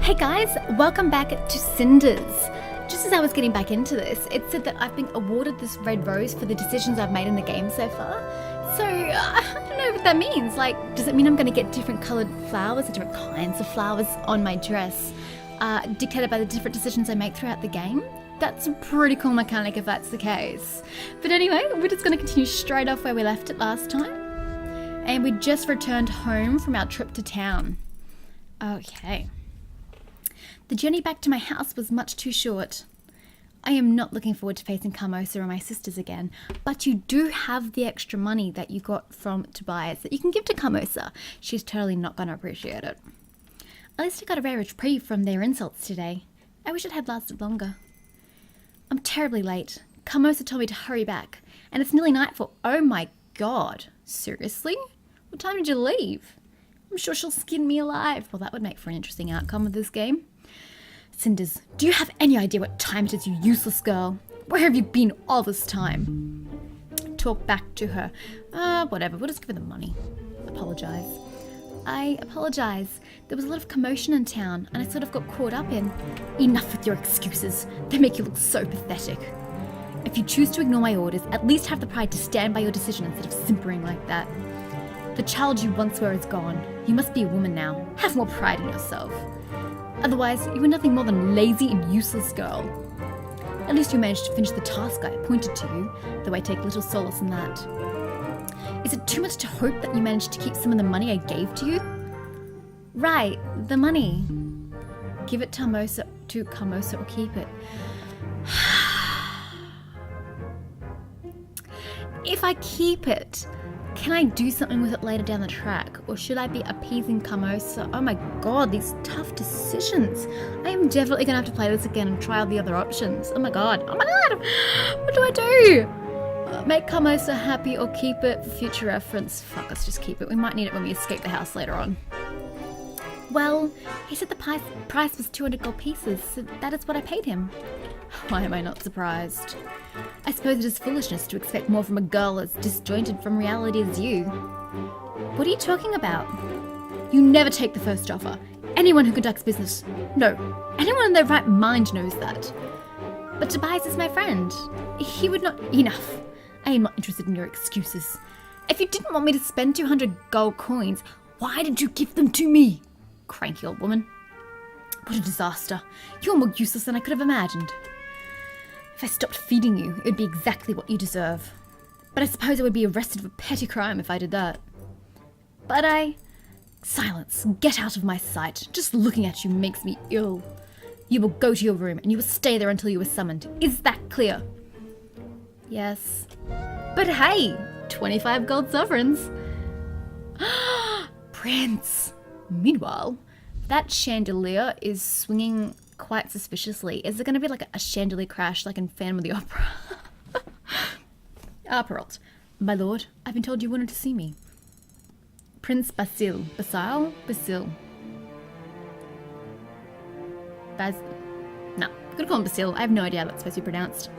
Hey guys, welcome back to CINDERS. Just as I was getting back into this, it said that I've been awarded this red rose for the decisions I've made in the game so far. So, I don't know what that means. Like, does it mean I'm going to get different coloured flowers or different kinds of flowers on my dress, dictated by the different decisions I make throughout the game? That's a pretty cool mechanic if that's the case. But anyway, we're just going to continue straight off where we left it last time. And we just returned home from our trip to town. Okay. The journey back to my house was much too short. I am not looking forward to facing Carmosa or my sisters again, but you do have the extra money that you got from Tobias that you can give to Carmosa. She's totally not going to appreciate it. At least I got a rare reprieve from their insults today. I wish it had lasted longer. I'm terribly late. Carmosa told me to hurry back, and it's nearly nightfall. Oh my god. Seriously? What time did you leave? I'm sure she'll skin me alive. Well, that would make for an interesting outcome of this game. Cinders, do you have any idea what time it is, you useless girl? Where have you been all this time? Talk back to her. Whatever, we'll just give her the money. Apologise. I apologise. There was a lot of commotion in town, and I sort of got caught up in. Enough with your excuses. They make you look so pathetic. If you choose to ignore my orders, at least have the pride to stand by your decision instead of simpering like that. The child you once were is gone. You must be a woman now. Have more pride in yourself. Otherwise, you were nothing more than a lazy and useless girl. At least you managed to finish the task I appointed to you, though I take little solace in that. Is it too much to hope that you managed to keep some of the money I gave to you? Right, the money. Give it to Carmosa or keep it. If I keep it, can I do something with it later down the track? Or should I be appeasing Carmosa? Oh my god, these tough decisions. I am definitely going to have to play this again and try out the other options. Oh my god. What do I do? Make Carmosa happy or keep it for future reference? Fuck, let's just keep it. We might need it when we escape the house later on. Well, he said the price was 200 gold pieces, so that is what I paid him. Why am I not surprised? I suppose it is foolishness to expect more from a girl as disjointed from reality as you. What are you talking about? You never take the first offer. Anyone who conducts business, no, anyone in their right mind knows that. But Tobias is my friend. He would not... Enough. I am not interested in your excuses. If you didn't want me to spend 200 gold coins, why did you give them to me? Cranky old woman. What a disaster. You're more useless than I could have imagined. If I stopped feeding you, it would be exactly what you deserve. But I suppose I would be arrested for petty crime if I did that. But Silence. Get out of my sight. Just looking at you makes me ill. You will go to your room and you will stay there until you are summoned. Is that clear? Yes. But hey, 25 gold sovereigns. Prince. Meanwhile, that chandelier is swinging quite suspiciously. Is there going to be like a chandelier crash like in Phantom of the Opera? Perrault. My lord, I've been told you wanted to see me. Prince Basile. Basile? Basile. No, I'm gonna call him Basile. I have no idea how that's supposed to be pronounced.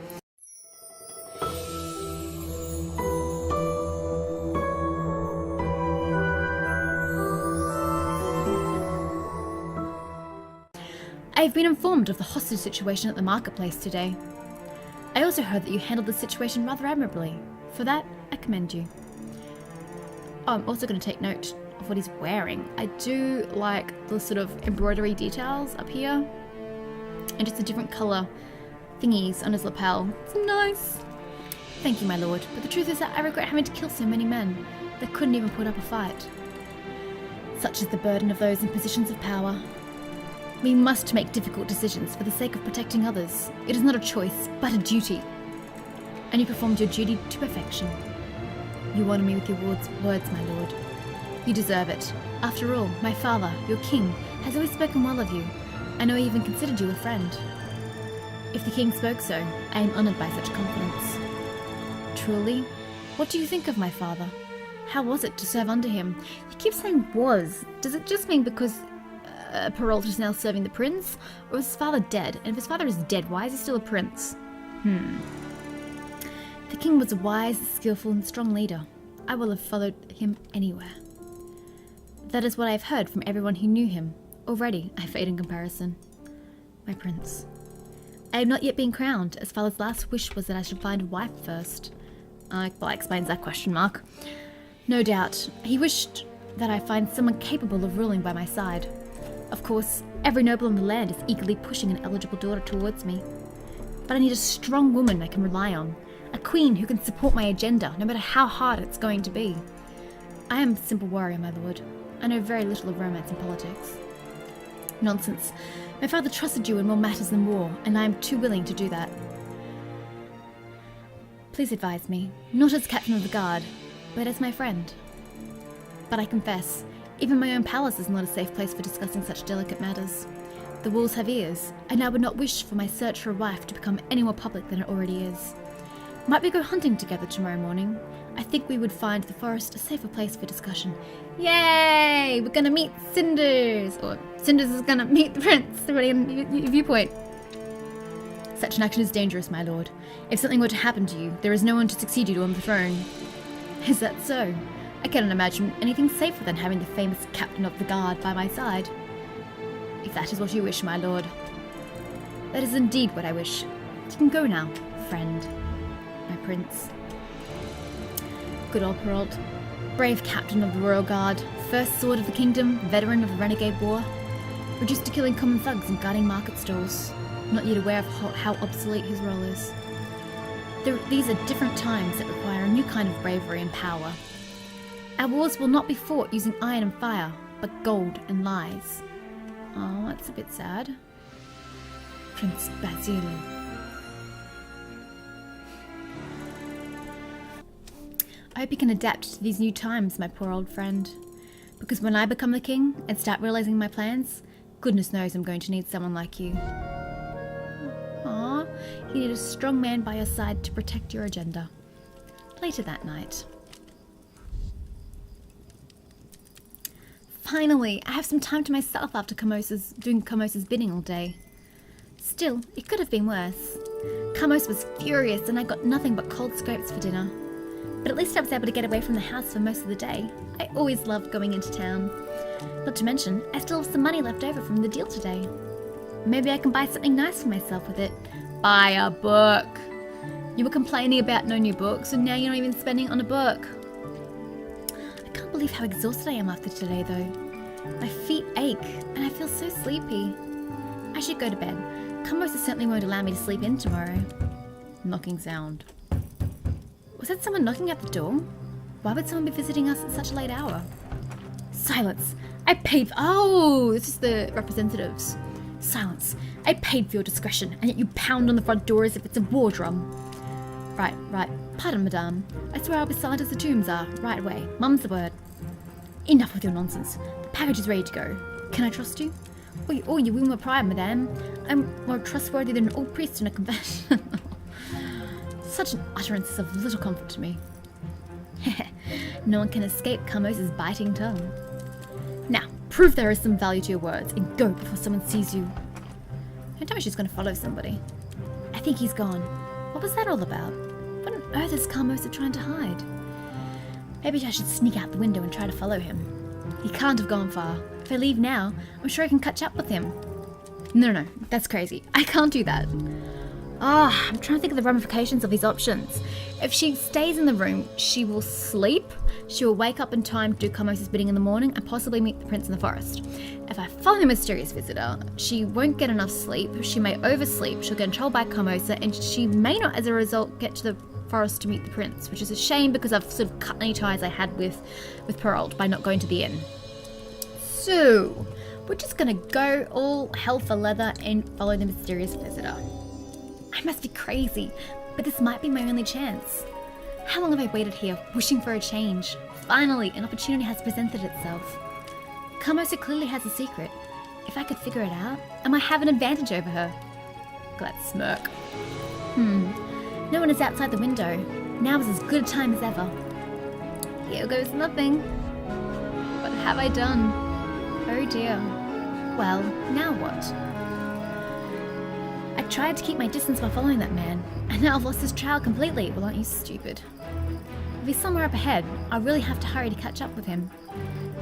I've been informed of the hostage situation at the marketplace today. I also heard that you handled the situation rather admirably. For that, I commend you. Oh, I'm also going to take note of what he's wearing. I do like the sort of embroidery details up here. And just the different colour thingies on his lapel. It's nice. Thank you, my lord. But the truth is that I regret having to kill so many men that couldn't even put up a fight. Such is the burden of those in positions of power. We must make difficult decisions for the sake of protecting others. It is not a choice, but a duty. And you performed your duty to perfection. You honour me with your words, my lord. You deserve it. After all, my father, your king, has always spoken well of you. I know he even considered you a friend. If the king spoke so, I am honoured by such confidence. Truly? What do you think of my father? How was it to serve under him? You keep saying was. Does it just mean because Perrault is now serving the prince? Or is his father dead? And if his father is dead, why is he still a prince? The king was a wise, skillful and strong leader. I will have followed him anywhere. That is what I have heard from everyone who knew him. Already, I fade in comparison. My prince. I have not yet been crowned, as father's last wish was that I should find a wife first. Well, explains that question mark. No doubt, he wished that I find someone capable of ruling by my side. Of course, every noble in the land is eagerly pushing an eligible daughter towards me. But I need a strong woman I can rely on, a queen who can support my agenda, no matter how hard it's going to be. I am a simple warrior, my lord. I know very little of romance and politics. Nonsense. My father trusted you in more matters than war, and I am too willing to do that. Please advise me, not as captain of the guard, but as my friend. But I confess, even my own palace is not a safe place for discussing such delicate matters. The walls have ears, and I would not wish for my search for a wife to become any more public than it already is. Might we go hunting together tomorrow morning? I think we would find the forest a safer place for discussion. Yay! We're gonna meet Cinders! Or Cinders is gonna meet the prince, depending on your viewpoint. Such an action is dangerous, my lord. If something were to happen to you, there is no one to succeed you on the throne. Is that so? I cannot imagine anything safer than having the famous captain of the guard by my side. If that is what you wish, my lord. That is indeed what I wish. You can go now, friend. My prince. Good old Perrault. Brave captain of the royal guard, first sword of the kingdom, veteran of the renegade war. Reduced to killing common thugs and guarding market stalls. Not yet aware of how obsolete his role is. These are different times that require a new kind of bravery and power. Our wars will not be fought using iron and fire, but gold and lies. Oh, that's a bit sad. Prince Basile. I hope you can adapt to these new times, my poor old friend. Because when I become the king and start realizing my plans, goodness knows I'm going to need someone like you. Aww, you need a strong man by your side to protect your agenda. Later that night. Finally, I have some time to myself after doing Carmosa's bidding all day. Still, it could have been worse. Carmosa was furious and I got nothing but cold scrapes for dinner. But at least I was able to get away from the house for most of the day. I always loved going into town. Not to mention, I still have some money left over from the deal today. Maybe I can buy something nice for myself with it. Buy a book! You were complaining about no new books, and now you're not even spending on a book. I can't believe how exhausted I am after today, though. My feet ache, and I feel so sleepy. I should go to bed. Carmosa certainly won't allow me to sleep in tomorrow. Knocking sound. Was that someone knocking at the door? Why would someone be visiting us at such a late hour? Silence! I paid for— Oh, this is the representatives. Silence. I paid for your discretion, and yet you pound on the front door as if it's a war drum. Right. Pardon, madame. I swear I'll be silent as the tombs are. Right away. Mum's the word. Enough with your nonsense. The package is ready to go. Can I trust you? Oh, you win my pride, madame. I'm more trustworthy than an old priest in a confession. Such an utterance is of little comfort to me. No one can escape Carmosa's biting tongue. Now, prove there is some value to your words, and go before someone sees you. Don't tell me she's going to follow somebody. I think he's gone. What was that all about? What on earth is Carmosa trying to hide? Maybe I should sneak out the window and try to follow him. He can't have gone far. If I leave now, I'm sure I can catch up with him. No, that's crazy. I can't do that. I'm trying to think of the ramifications of these options. If she stays in the room, she will sleep, she will wake up in time to do Carmosa's bidding in the morning, and possibly meet the prince in the forest. If I follow the mysterious visitor, she won't get enough sleep, she may oversleep, she'll get in trouble by Carmosa, and she may not, as a result, get to the forest to meet the prince, which is a shame because I've sort of cut any ties I had with Perrault by not going to the inn. So, we're just gonna go all hell for leather and follow the mysterious visitor. I must be crazy, but this might be my only chance. How long have I waited here, wishing for a change? Finally, an opportunity has presented itself. Carmosa clearly has a secret. If I could figure it out, I might have an advantage over her. Look at that smirk. No one is outside the window. Now is as good a time as ever. Here goes nothing. What have I done? Oh dear. Well, now what? I tried to keep my distance by following that man, and now I've lost his trail completely. Well, aren't you stupid? If he's somewhere up ahead, I really have to hurry to catch up with him.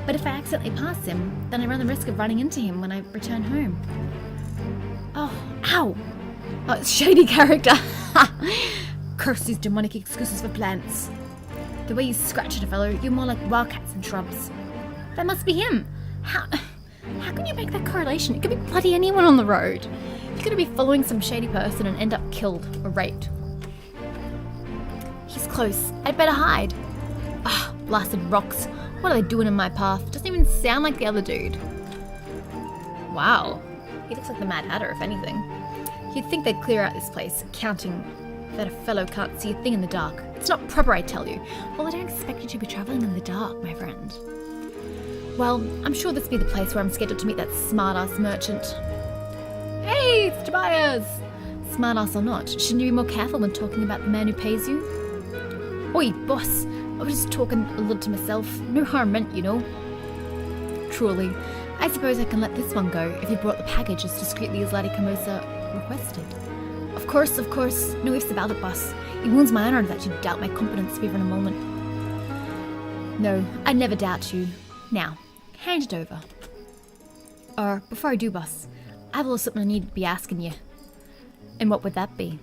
But if I accidentally pass him, then I run the risk of running into him when I return home. Oh, ow! Oh, it's shady character. Curse these demonic excuses for plants. The way you scratch at a fellow, you're more like wildcats and shrubs. That must be him. How can you make that correlation? It could be bloody anyone on the road. You're gonna be following some shady person and end up killed or raped. He's close. I'd better hide. Ah, blasted rocks. What are they doing in my path? Doesn't even sound like the other dude. Wow. He looks like the Mad Hatter, if anything. You'd think they'd clear out this place, counting that a fellow can't see a thing in the dark. It's not proper, I tell you. Well, I don't expect you to be travelling in the dark, my friend. Well, I'm sure this will be the place where I'm scheduled to meet that smart-ass merchant. Hey, it's Tobias! Smart-ass or not, shouldn't you be more careful when talking about the man who pays you? Oi, boss! I was just talking a little to myself. No harm meant, you know. Truly. I suppose I can let this one go if you brought the package as discreetly as Lady Carmosa requested. Of course. No ifs about it, boss. It wounds my honour that you doubt my competence for even a moment. No, I never doubt you. Now, hand it over. Or, before I do, boss, I have a little something I need to be asking you. And what would that be?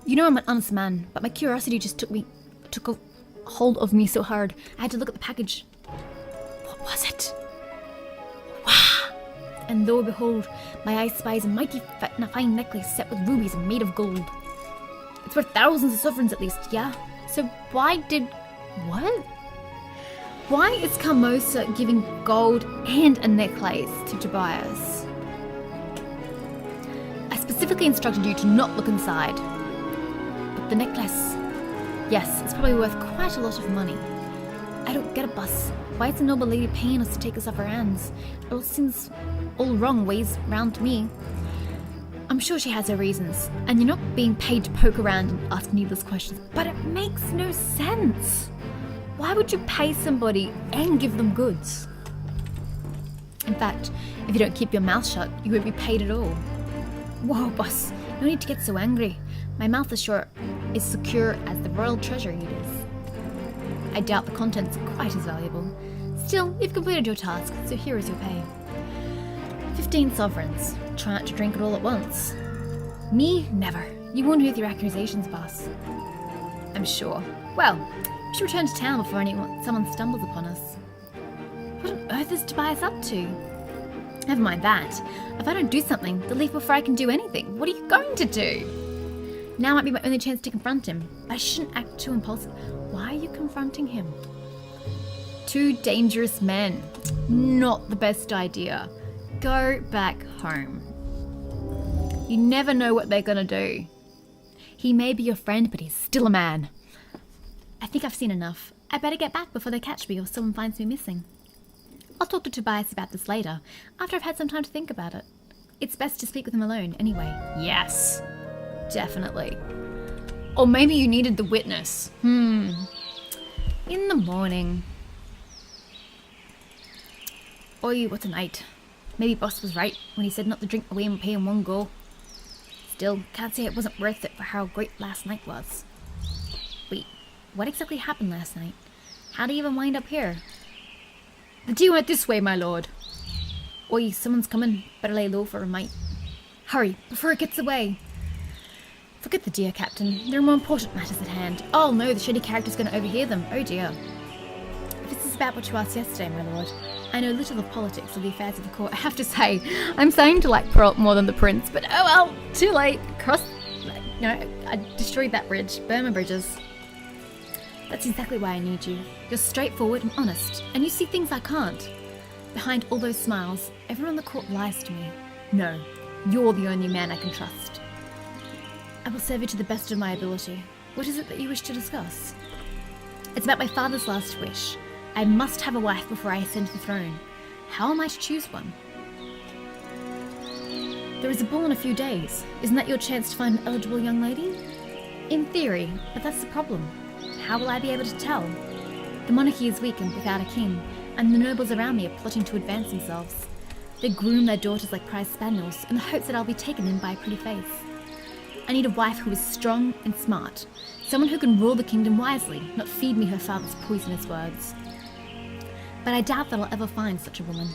You know I'm an honest man, but my curiosity just took a hold of me so hard, I had to look at the package. What was it? Wow! And lo and behold, my eye spies a mighty fine necklace set with rubies and made of gold. It's worth thousands of sovereigns at least, yeah? So what? Why is Carmosa giving gold and a necklace to Tobias? I specifically instructed you to not look inside. But the necklace... Yes, it's probably worth quite a lot of money. I don't get it, boss. Why is the noble lady paying us to take this off her hands? It all seems all wrong ways round to me. I'm sure she has her reasons, and you're not being paid to poke around and ask needless questions, but it makes no sense. Why would you pay somebody and give them goods? In fact, if you don't keep your mouth shut, you won't be paid at all. Whoa, boss, no need to get so angry. My mouth is secure as the royal treasure it is. I doubt the contents are quite as valuable. Still, you've completed your task, so here is your pay. 15 sovereigns. Try not to drink it all at once. Me? Never. You won't with your accusations, boss. I'm sure. Well, we should return to town before someone stumbles upon us. What on earth is Tobias up to? Never mind that. If I don't do something, they'll leave before I can do anything. What are you going to do? Now might be my only chance to confront him, but I shouldn't act too impulsive. Why are you confronting him? Two dangerous men. Not the best idea. Go back home. You never know what they're gonna do. He may be your friend, but he's still a man. I think I've seen enough. I better get back before they catch me or someone finds me missing. I'll talk to Tobias about this later, after I've had some time to think about it. It's best to speak with him alone, anyway. Yes. Definitely. Or maybe you needed the witness. In the morning. Oi, what a night. Maybe boss was right when he said not to drink away and pay in one go. Still, can't say it wasn't worth it for how great last night was. Wait, what exactly happened last night? How did he even wind up here? The tea went this way, my lord. Oi, someone's coming. Better lay low for a mite. Hurry, before it gets away. Forget the dear, Captain. There are more important matters at hand. Oh no, the shady character's going to overhear them. Oh dear. If this is about what you asked yesterday, my lord, I know little of politics or the affairs of the court. I have to say, I'm starting to like Perrault more than the prince, but oh well, too late. I destroyed that bridge. Burn my bridges. That's exactly why I need you. You're straightforward and honest, and you see things I can't. Behind all those smiles, everyone in the court lies to me. No, you're the only man I can trust. I will serve you to the best of my ability. What is it that you wish to discuss? It's about my father's last wish. I must have a wife before I ascend to the throne. How am I to choose one? There is a ball in a few days. Isn't that your chance to find an eligible young lady? In theory, but that's the problem. How will I be able to tell? The monarchy is weak and without a king, and the nobles around me are plotting to advance themselves. They groom their daughters like prize spaniels in the hopes that I'll be taken in by a pretty face. I need a wife who is strong and smart, Someone who can rule the kingdom wisely, not feed me her father's poisonous words. But I doubt that I'll ever find such a woman.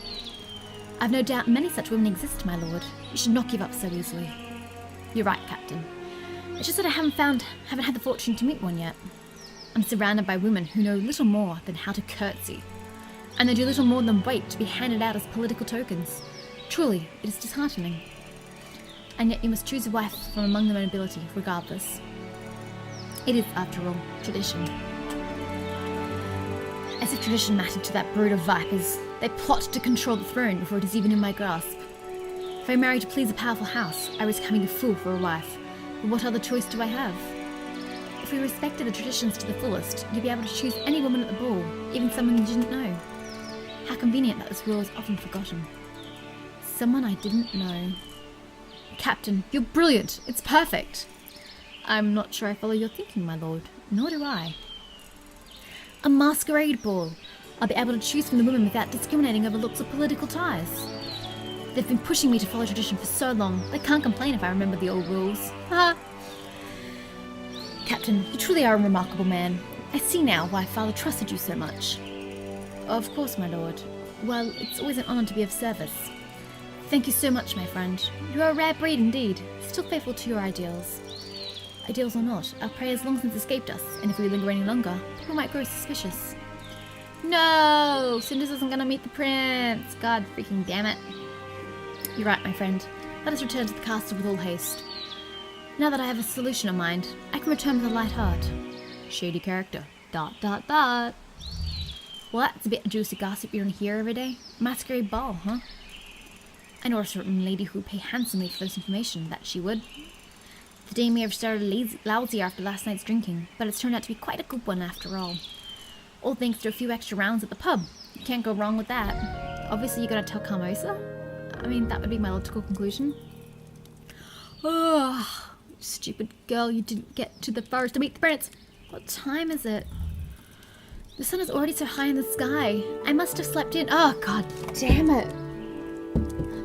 I've no doubt many such women exist, my lord. You should not give up so easily. You're right, Captain. It's just that I haven't had the fortune to meet one yet. I'm surrounded by women who know little more than how to curtsy. And they do little more than wait to be handed out as political tokens. Truly, it is disheartening. And yet you must choose a wife from among the nobility, regardless. It is, after all, tradition. As if tradition mattered to that brood of vipers, they plot to control the throne before it is even in my grasp. If I marry to please a powerful house, I risk having a fool for a wife. But what other choice do I have? If we respected the traditions to the fullest, you'd be able to choose any woman at the ball, even someone you didn't know. How convenient that this rule is often forgotten. Someone I didn't know. Captain, you're brilliant. It's perfect. I'm not sure I follow your thinking, my lord. Nor do I. A masquerade ball. I'll be able to choose from the women without discriminating over looks or political ties. They've been pushing me to follow tradition for so long, they can't complain if I remember the old rules. Ha! Captain, you truly are a remarkable man. I see now why Father trusted you so much. Of course, my lord. Well, it's always an honor to be of service. Thank you so much, my friend. You are a rare breed indeed, still faithful to your ideals. Ideals or not, our prey has long since escaped us, and if we linger any longer, people might grow suspicious. No! Cinders isn't gonna meet the prince! God freaking damn it. You're right, my friend. Let us return to the castle with all haste. Now that I have a solution in mind, I can return with a light heart. Shady character. ... Well, that's a bit of juicy gossip you're in here every day. Masquerade ball, huh? I know a certain lady who would pay handsomely for this information, that she would. The day may have started lousy after last night's drinking, but it's turned out to be quite a good one after all. All thanks to a few extra rounds at the pub. You can't go wrong with that. Obviously you gotta tell Carmosa. I mean, that would be my logical conclusion. Oh, stupid girl, you didn't get to the forest to meet the prince. What time is it? The sun is already so high in the sky. I must have slept in. Oh, god damn it.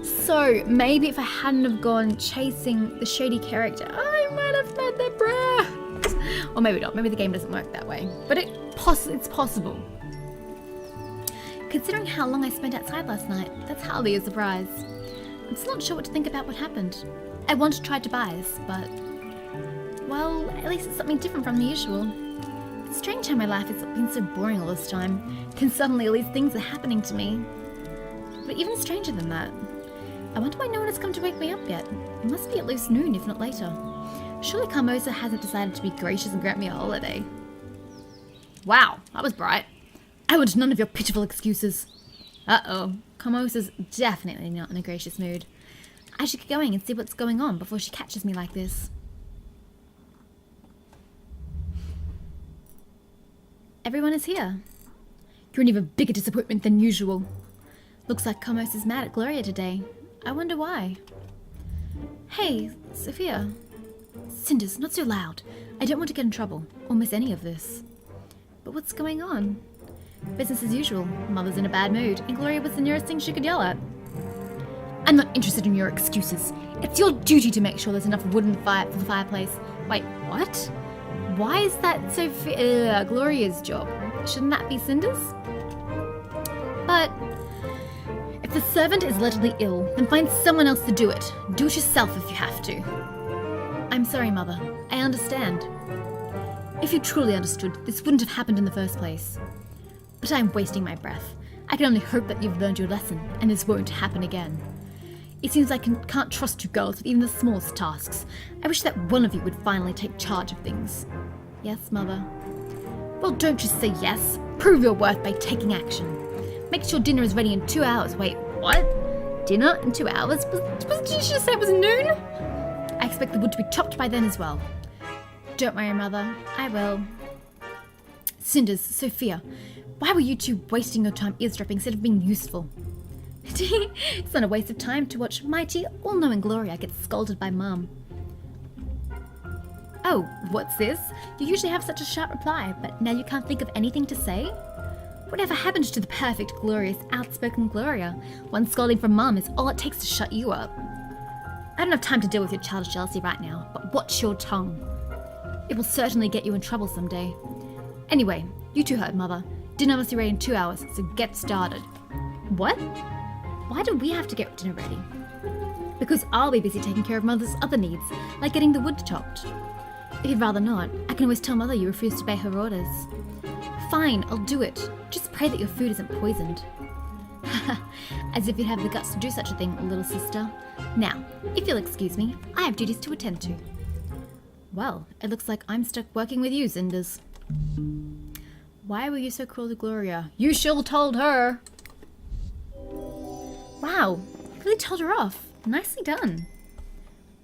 So, maybe if I hadn't have gone chasing the shady character, I might have met the prince. Or maybe not. Maybe the game doesn't work that way. But it's possible. Considering how long I spent outside last night, that's hardly a surprise. I'm still not sure what to think about what happened. I once tried to buys, but... well, at least it's something different from the usual. It's strange how my life has been so boring all this time. Then suddenly all these things are happening to me. But even stranger than that. I wonder why no one has come to wake me up yet. It must be at least noon, if not later. Surely Carmosa hasn't decided to be gracious and grant me a holiday. Wow, that was bright. I want none of your pitiful excuses. Uh-oh. Carmosa's definitely not in a gracious mood. I should get going and see what's going on before she catches me like this. Everyone is here. You're an even bigger disappointment than usual. Looks like Carmosa's mad at Gloria today. I wonder why. Hey, Sophia. Cinders, not so loud. I don't want to get in trouble, or miss any of this. But what's going on? Business as usual. Mother's in a bad mood, and Gloria was the nearest thing she could yell at. I'm not interested in your excuses. It's your duty to make sure there's enough wood in the fire for the fireplace. Wait, what? Why is that Gloria's job? Shouldn't that be Cinders? But if the servant is allegedly ill, then find someone else to do it. Do it yourself if you have to. I'm sorry, Mother. I understand. If you truly understood, this wouldn't have happened in the first place. But I'm wasting my breath. I can only hope that you've learned your lesson, and this won't happen again. It seems I can't trust you girls with even the smallest tasks. I wish that one of you would finally take charge of things. Yes, Mother. Well, don't just say yes. Prove your worth by taking action. Make sure dinner is ready in 2 hours. Wait, what? Dinner in 2 hours? Did you just say it was noon? I expect the wood to be chopped by then as well. Don't worry, Mother. I will. Cinders, Sophia, why were you two wasting your time eavesdropping instead of being useful? It's not a waste of time to watch mighty, all-knowing Gloria get scolded by Mum. Oh, what's this? You usually have such a sharp reply, but now you can't think of anything to say? Whatever happened to the perfect, glorious, outspoken Gloria? One scolding from Mum is all it takes to shut you up. I don't have time to deal with your childish jealousy right now, but watch your tongue. It will certainly get you in trouble someday. Anyway, you two heard, Mother. Dinner must be ready in 2 hours, so get started. What? Why do we have to get dinner ready? Because I'll be busy taking care of Mother's other needs, like getting the wood chopped. If you'd rather not, I can always tell Mother you refuse to obey her orders. Fine, I'll do it. Just pray that your food isn't poisoned. As if you'd have the guts to do such a thing, little sister. Now, if you'll excuse me, I have duties to attend to. Well, it looks like I'm stuck working with you, Cinders. Why were you so cruel to Gloria? You sure told her! Wow, you really told her off. Nicely done.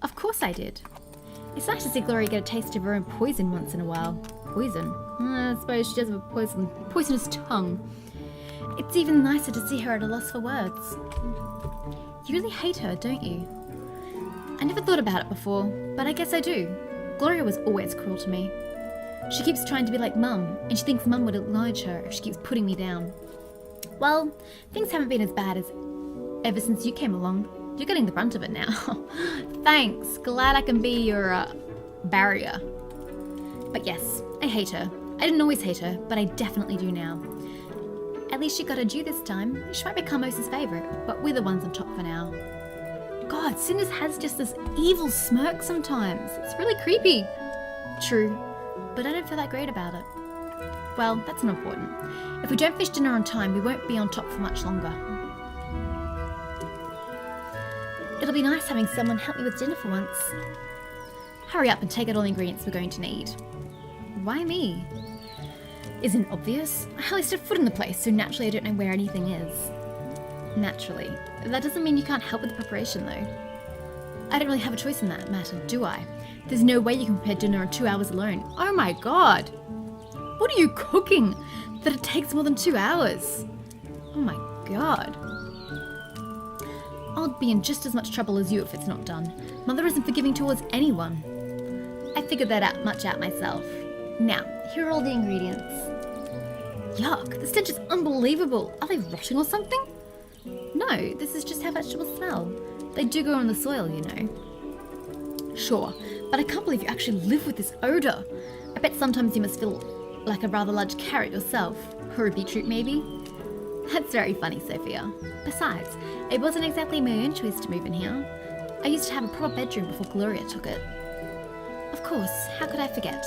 Of course I did. It's nice to see Gloria get a taste of her own poison once in a while. Poison? I suppose she does have a poisonous tongue. It's even nicer to see her at a loss for words. You really hate her, don't you? I never thought about it before, but I guess I do. Gloria was always cruel to me. She keeps trying to be like Mum, and she thinks Mum would acknowledge her if she keeps putting me down. Well, things haven't been as bad as ever since you came along. You're getting the brunt of it now. Thanks, glad I can be your barrier. But yes, I hate her. I didn't always hate her, but I definitely do now. At least she got her due this time. She might be Carmosa's favourite, but we're the ones on top for now. God, Cinders has just this evil smirk sometimes. It's really creepy. True, but I don't feel that great about it. Well, that's not important. If we don't finish dinner on time, we won't be on top for much longer. It'll be nice having someone help me with dinner for once. Hurry up and take out all the ingredients we're going to need. Why me? Isn't it obvious? I hardly step foot in the place, so naturally I don't know where anything is. Naturally. That doesn't mean you can't help with the preparation, though. I don't really have a choice in that matter, do I? There's no way you can prepare dinner in 2 hours alone. Oh my god! What are you cooking that it takes more than 2 hours? Oh my god. I'll be in just as much trouble as you if it's not done. Mother isn't forgiving towards anyone. I figured that much out myself. Now, here are all the ingredients. Yuck, the stench is unbelievable. Are they rotting or something? No, this is just how vegetables smell. They do grow in the soil, you know. Sure, but I can't believe you actually live with this odour. I bet sometimes you must feel like a rather large carrot yourself. Or a beetroot, maybe? That's very funny, Sophia. Besides, it wasn't exactly my own choice to move in here. I used to have a proper bedroom before Gloria took it. Of course, how could I forget?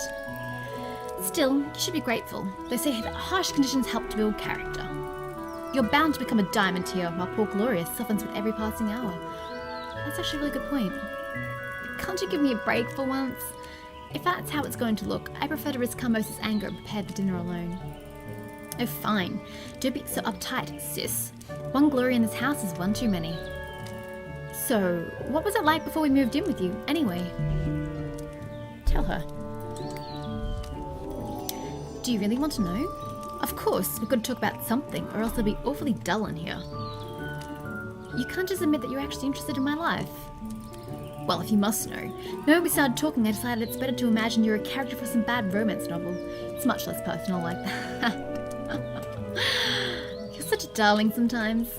Still, you should be grateful. They say that harsh conditions help to build character. You're bound to become a diamond here, while poor Gloria softens with every passing hour. That's actually a really good point. Can't you give me a break for once? If that's how it's going to look, I prefer to risk Carmosa's anger and prepare the dinner alone. Oh fine, don't be so uptight, sis. One Gloria in this house is one too many. So, what was it like before we moved in with you, anyway? Tell her. Do you really want to know? Of course, we've got to talk about something, or else it'll be awfully dull in here. You can't just admit that you're actually interested in my life. Well, if you must know, the moment we started talking, I decided it's better to imagine you're a character for some bad romance novel. It's much less personal like that. You're such a darling sometimes.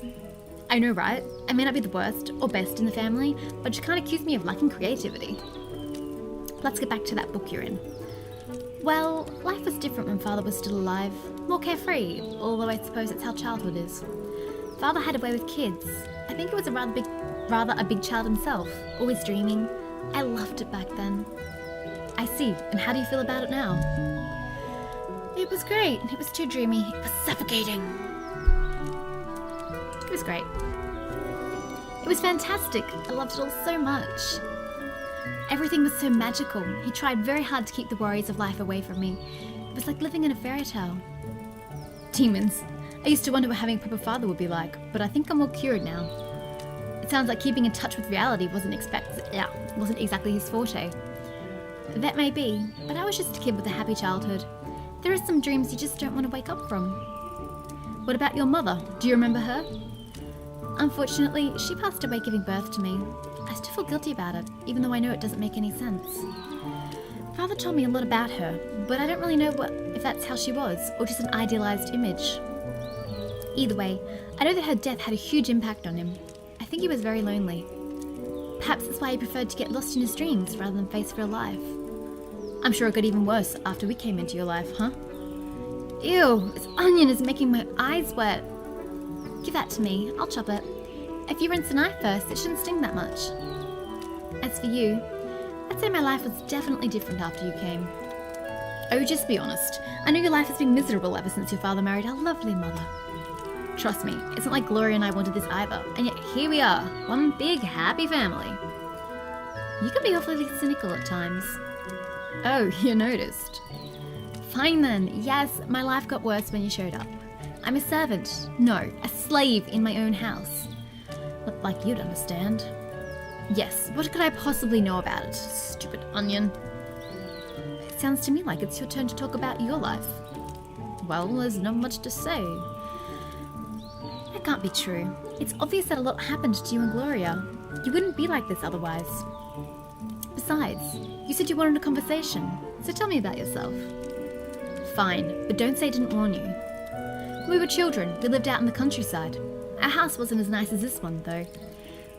I know, right? I may not be the worst or best in the family, but you can't accuse me of lacking creativity. Let's get back to that book you're in. Well, life was different when Father was still alive. More carefree, although I suppose it's how childhood is. Father had a way with kids. I think he was a rather a big child himself, always dreaming. I loved it back then. I see, and how do you feel about it now? It was great. It was too dreamy. It was suffocating. It was great. It was fantastic. I loved it all so much. Everything was so magical. He tried very hard to keep the worries of life away from me. It was like living in a fairy tale. Demons. I used to wonder what having a proper father would be like, but I think I'm all cured now. It sounds like keeping in touch with reality wasn't exactly his forte. That may be, but I was just a kid with a happy childhood. There are some dreams you just don't want to wake up from. What about your mother? Do you remember her? Unfortunately, she passed away giving birth to me. I still feel guilty about it, even though I know it doesn't make any sense. Father told me a lot about her, but I don't really know if that's how she was, or just an idealized image. Either way, I know that her death had a huge impact on him. I think he was very lonely. Perhaps that's why he preferred to get lost in his dreams rather than face real life. I'm sure it got even worse after we came into your life, huh? Ew, this onion is making my eyes wet. Give that to me, I'll chop it. If you rinse a knife first, it shouldn't sting that much. As for you, I'd say my life was definitely different after you came. Oh, just be honest. I know your life has been miserable ever since your father married our lovely mother. Trust me, it's not like Gloria and I wanted this either, and yet here we are, one big happy family. You can be awfully cynical at times. Oh, you noticed. Fine then, yes, my life got worse when you showed up. I'm a servant, no, a slave in my own house. Not like you'd understand. Yes, what could I possibly know about it, stupid onion? It sounds to me like it's your turn to talk about your life. Well, there's not much to say. That can't be true. It's obvious that a lot happened to you and Gloria. You wouldn't be like this otherwise. Besides, you said you wanted a conversation, so tell me about yourself. Fine, but don't say I didn't warn you. We were children, we lived out in the countryside. Our house wasn't as nice as this one, though.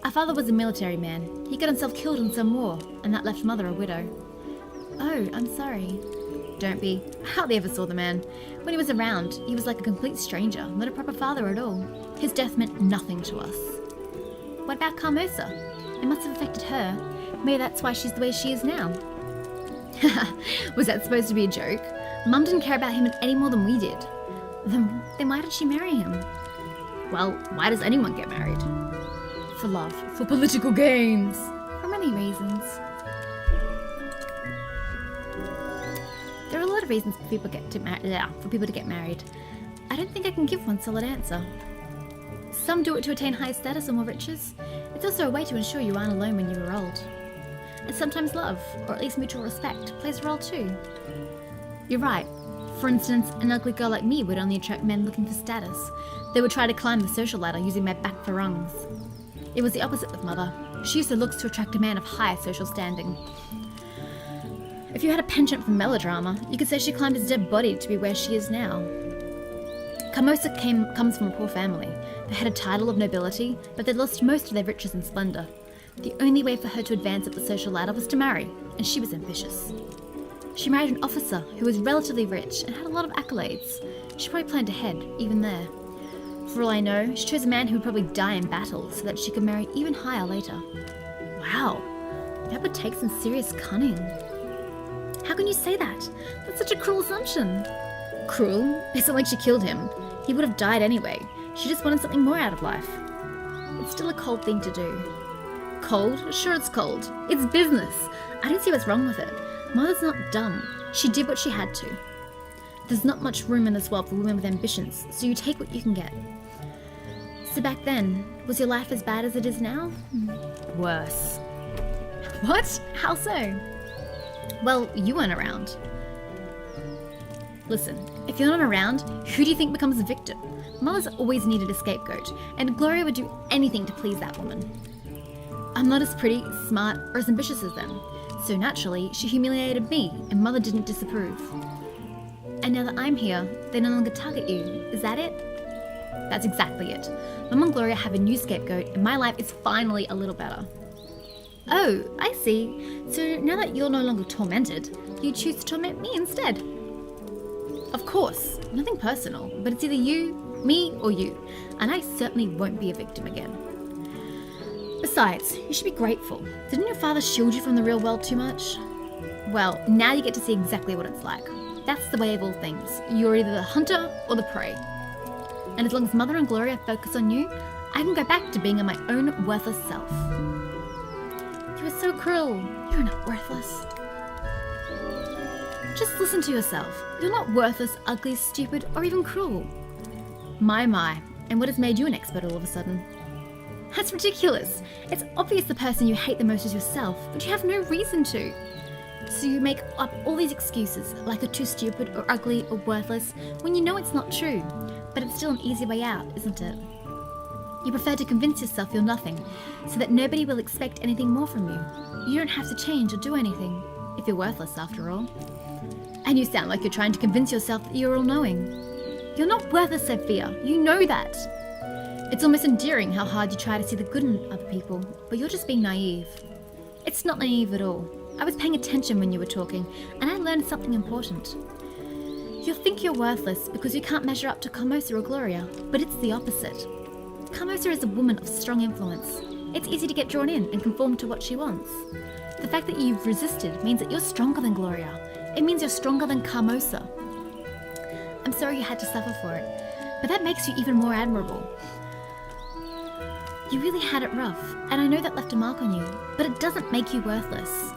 Our father was a military man. He got himself killed in some war, and that left Mother a widow. Oh, I'm sorry. Don't be. I hardly ever saw the man. When he was around, he was like a complete stranger, not a proper father at all. His death meant nothing to us. What about Carmosa? It must have affected her. Maybe that's why she's the way she is now. Was that supposed to be a joke? Mum didn't care about him any more than we did. Then why did she marry him? Well, why does anyone get married? For love, for political gains, for many reasons. There are a lot of reasons for people to get married. I don't think I can give one solid answer. Some do it to attain higher status or more riches. It's also a way to ensure you aren't alone when you are old. And sometimes love, or at least mutual respect, plays a role too. You're right. For instance, an ugly girl like me would only attract men looking for status. They would try to climb the social ladder using my back for rungs. It was the opposite with Mother. She used her looks to attract a man of higher social standing. If you had a penchant for melodrama, you could say she climbed his dead body to be where she is now. Carmosa comes from a poor family. They had a title of nobility, but they lost most of their riches and splendour. The only way for her to advance up the social ladder was to marry, and she was ambitious. She married an officer who was relatively rich and had a lot of accolades. She probably planned ahead, even there. For all I know, she chose a man who would probably die in battle so that she could marry even higher later. Wow, that would take some serious cunning. How can you say that? That's such a cruel assumption. Cruel? It's not like she killed him. He would have died anyway. She just wanted something more out of life. It's still a cold thing to do. Cold? Sure it's cold. It's business. I don't see what's wrong with it. Mother's not dumb. She did what she had to. There's not much room in this world for women with ambitions, so you take what you can get. So back then, was your life as bad as it is now? Worse. What? How so? Well, you weren't around. Listen, if you're not around, who do you think becomes a victim? Mother's always needed a scapegoat, and Gloria would do anything to please that woman. I'm not as pretty, smart, or as ambitious as them, so naturally, she humiliated me, and Mother didn't disapprove. And now that I'm here, they no longer target you. Is that it? That's exactly it. Mum and Gloria have a new scapegoat, and my life is finally a little better. Oh, I see. So now that you're no longer tormented, you choose to torment me instead. Of course, nothing personal, but it's either you, me, or you, and I certainly won't be a victim again. Besides, you should be grateful. Didn't your father shield you from the real world too much? Well, now you get to see exactly what it's like. That's the way of all things. You're either the hunter or the prey. And as long as Mother and Gloria focus on you, I can go back to being my own worthless self. You are so cruel. You're not worthless. Just listen to yourself. You're not worthless, ugly, stupid, or even cruel. My, and what has made you an expert all of a sudden? That's ridiculous. It's obvious the person you hate the most is yourself, but you have no reason to. So you make up all these excuses, like you're too stupid or ugly or worthless, when you know it's not true. But it's still an easy way out, isn't it? You prefer to convince yourself you're nothing, so that nobody will expect anything more from you. You don't have to change or do anything, if you're worthless after all. And you sound like you're trying to convince yourself that you're all-knowing. You're not worthless, Sophia. You know that. It's almost endearing how hard you try to see the good in other people, but you're just being naive. It's not naive at all. I was paying attention when you were talking, and I learned something important. You'll think you're worthless because you can't measure up to Carmosa or Gloria, but it's the opposite. Carmosa is a woman of strong influence. It's easy to get drawn in and conform to what she wants. The fact that you've resisted means that you're stronger than Gloria. It means you're stronger than Carmosa. I'm sorry you had to suffer for it, but that makes you even more admirable. You really had it rough, and I know that left a mark on you, but it doesn't make you worthless.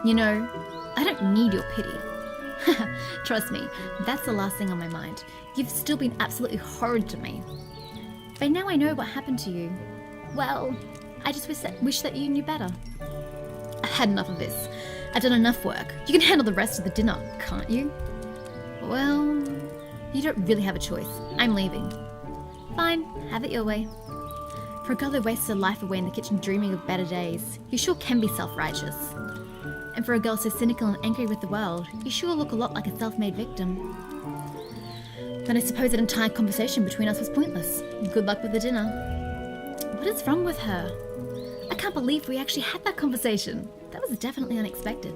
You know, I don't need your pity. Trust me, that's the last thing on my mind. You've still been absolutely horrid to me. But now I know what happened to you. Well, I just wish that you knew better. I've had enough of this. I've done enough work. You can handle the rest of the dinner, can't you? Well, you don't really have a choice. I'm leaving. Fine, have it your way. For a girl who wastes her life away in the kitchen dreaming of better days, you sure can be self-righteous. And for a girl so cynical and angry with the world, you sure look a lot like a self-made victim. Then I suppose an entire conversation between us was pointless. Good luck with the dinner. What is wrong with her? I can't believe we actually had that conversation. That was definitely unexpected.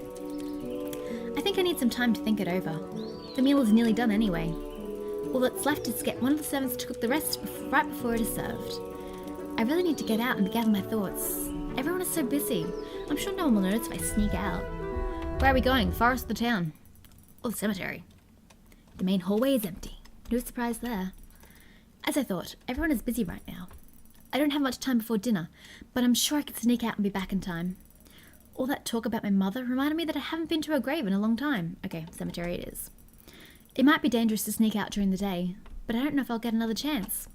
I think I need some time to think it over. The meal is nearly done anyway. All that's left is to get one of the servants to cook the rest right before it is served. I really need to get out and gather my thoughts. Everyone is so busy. I'm sure no one will notice if I sneak out. Where are we going? Forest or the town? Or the cemetery? The main hallway is empty. No surprise there. As I thought, everyone is busy right now. I don't have much time before dinner, but I'm sure I can sneak out and be back in time. All that talk about my mother reminded me that I haven't been to her grave in a long time. Okay, cemetery it is. It might be dangerous to sneak out during the day, but I don't know if I'll get another chance.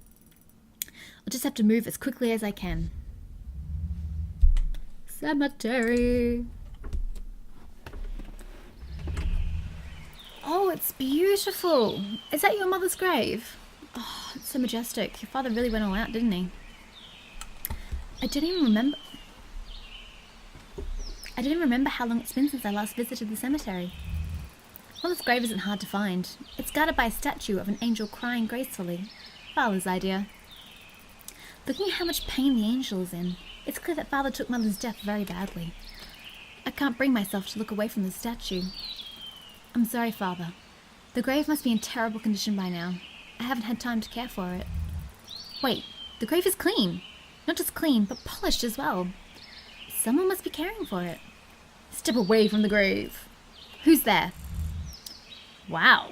I'll just have to move as quickly as I can. Cemetery. Oh, it's beautiful. Is that your mother's grave? Oh, it's so majestic. Your father really went all out, didn't he? I didn't even remember how long it's been since I last visited the cemetery. Mother's grave isn't hard to find. It's guarded by a statue of an angel crying gracefully. Father's idea. Looking at how much pain the angel is in, it's clear that Father took Mother's death very badly. I can't bring myself to look away from the statue. I'm sorry, Father. The grave must be in terrible condition by now. I haven't had time to care for it. Wait, the grave is clean. Not just clean, but polished as well. Someone must be caring for it. Step away from the grave. Who's there? Wow,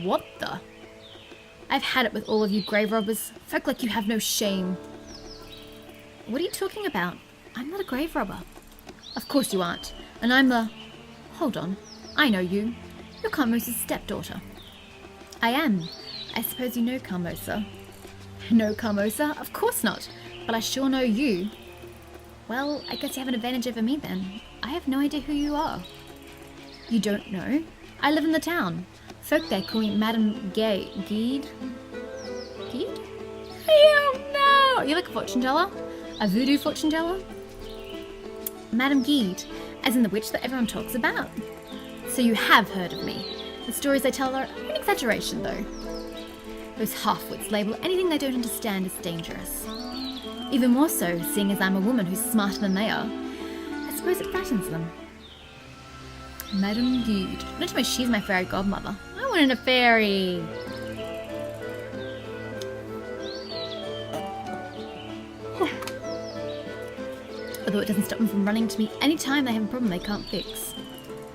what the? I've had it with all of you grave robbers. Folk like you have no shame. What are you talking about? I'm not a grave robber. Of course you aren't. And I'm the... Hold on. I know you. You're Carmosa's stepdaughter. I am. I suppose you know Carmosa. No, Carmosa? Of course not. But I sure know you. Well, I guess you have an advantage over me then. I have no idea who you are. You don't know? I live in the town. Folk there call me Madame Guide? Guide? Hell no! Are you like a fortune teller? A voodoo fortune teller? Madame Guide, as in the witch that everyone talks about. So you have heard of me. The stories I tell are an exaggeration, though. Those half-wits label anything they don't understand as dangerous. Even more so, seeing as I'm a woman who's smarter than they are. I suppose it frightens them. Madame Guide. Don't tell me she's my fairy godmother. I wanted a fairy. Although it doesn't stop them from running to me anytime they have a problem they can't fix.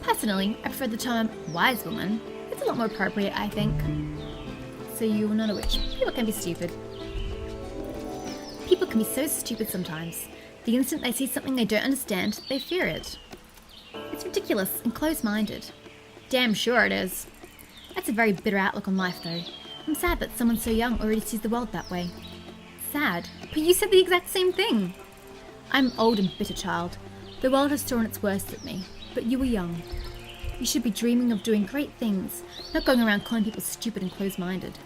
Personally, I prefer the term wise woman. It's a lot more appropriate, I think. So you are not a witch. People can be stupid. People can be so stupid sometimes. The instant they see something they don't understand, they fear it. It's ridiculous and close-minded. Damn sure it is. That's a very bitter outlook on life, though. I'm sad that someone so young already sees the world that way. Sad? But you said the exact same thing. I'm old and bitter, child. The world has thrown its worst at me, but you were young. You should be dreaming of doing great things, not going around calling people stupid and close-minded.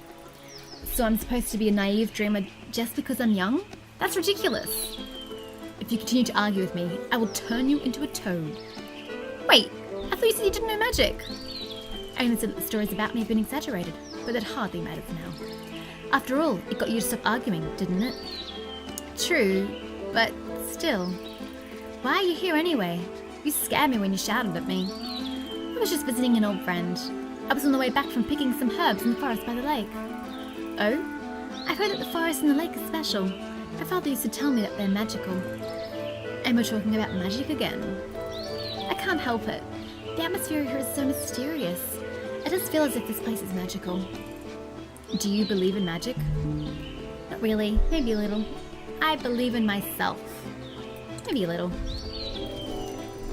So I'm supposed to be a naive dreamer just because I'm young? That's ridiculous. If you continue to argue with me, I will turn you into a toad. Wait, I thought you said you didn't know magic. I only said that the stories about me have been exaggerated, but that hardly matters now. After all, it got you to stop arguing, didn't it? True, but still. Why are you here anyway? You scared me when you shouted at me. I was just visiting an old friend. I was on the way back from picking some herbs in the forest by the lake. Oh? I've heard that the forest and the lake is special. My father used to tell me that they're magical. And we're talking about magic again. I can't help it. The atmosphere here is so mysterious. It does feel as if this place is magical. Do you believe in magic? Not really, maybe a little. I believe in myself. Maybe a little.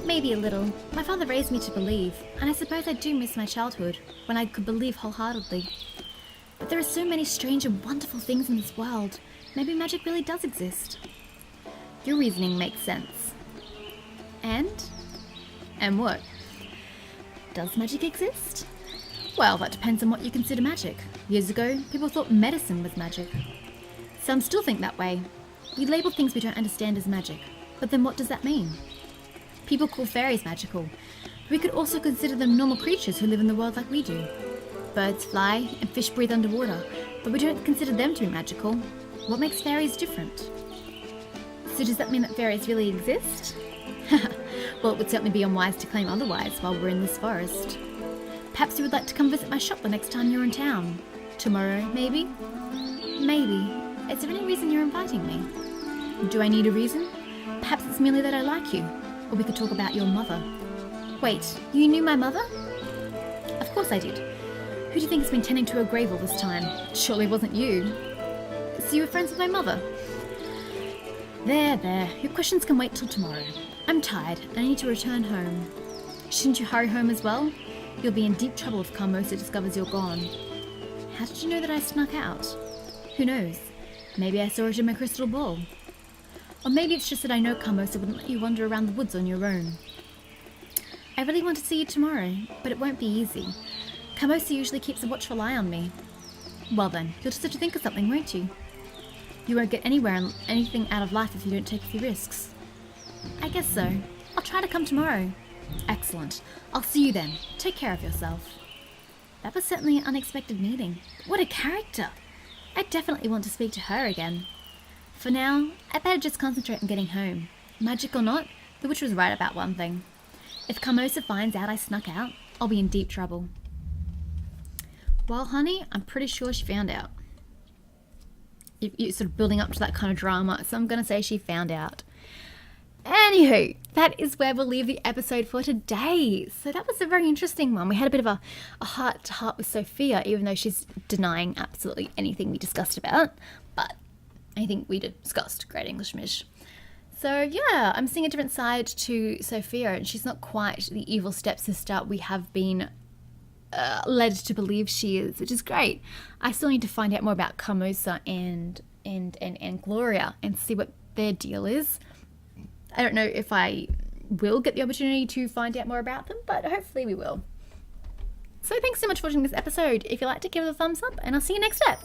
Maybe a little. My father raised me to believe, and I suppose I do miss my childhood, when I could believe wholeheartedly. But there are so many strange and wonderful things in this world. Maybe magic really does exist. Your reasoning makes sense. And? And what? Does magic exist? Well, that depends on what you consider magic. Years ago, people thought medicine was magic. Some still think that way. We label things we don't understand as magic. But then what does that mean? People call fairies magical. We could also consider them normal creatures who live in the world like we do. Birds fly and fish breathe underwater, but we don't consider them to be magical. What makes fairies different? So does that mean that fairies really exist? Well, it would certainly be unwise to claim otherwise while we're in this forest. Perhaps you would like to come visit my shop the next time you're in town. Tomorrow, maybe? Maybe. Is there any reason you're inviting me? Do I need a reason? Perhaps it's merely that I like you. Or we could talk about your mother. Wait, you knew my mother? Of course I did. Who do you think has been tending to her grave all this time? Surely it wasn't you. So you were friends with my mother? There. Your questions can wait till tomorrow. I'm tired. I need to return home. Shouldn't you hurry home as well? You'll be in deep trouble if Carmosa discovers you're gone. How did you know that I snuck out? Who knows? Maybe I saw it in my crystal ball. Or maybe it's just that I know Carmosa wouldn't let you wander around the woods on your own. I really want to see you tomorrow, but it won't be easy. Carmosa usually keeps a watchful eye on me. Well then, you'll just have to think of something, won't you? You won't get anywhere and anything out of life if you don't take a few risks. I guess so. I'll try to come tomorrow. Excellent. I'll see you then. Take care of yourself. That was certainly an unexpected meeting. What a character! I definitely want to speak to her again. For now, I better just concentrate on getting home. Magic or not, the witch was right about one thing. If Carmosa finds out I snuck out, I'll be in deep trouble. Well, honey, I'm pretty sure she found out. You're sort of building up to that kind of drama, so I'm going to say she found out. Anywho, that is where we'll leave the episode for today. So that was a very interesting one. We had a bit of a heart-to-heart with Sophia, even though she's denying absolutely anything we discussed about. But I think we discussed Great English Mish. So yeah, I'm seeing a different side to Sophia, and she's not quite the evil stepsister we have been led to believe she is, which is great. I still need to find out more about Carmosa and Gloria and see what their deal is. I don't know if I will get the opportunity to find out more about them, but hopefully we will. So thanks so much for watching this episode. If you liked it, give it a thumbs up, and I'll see you next step.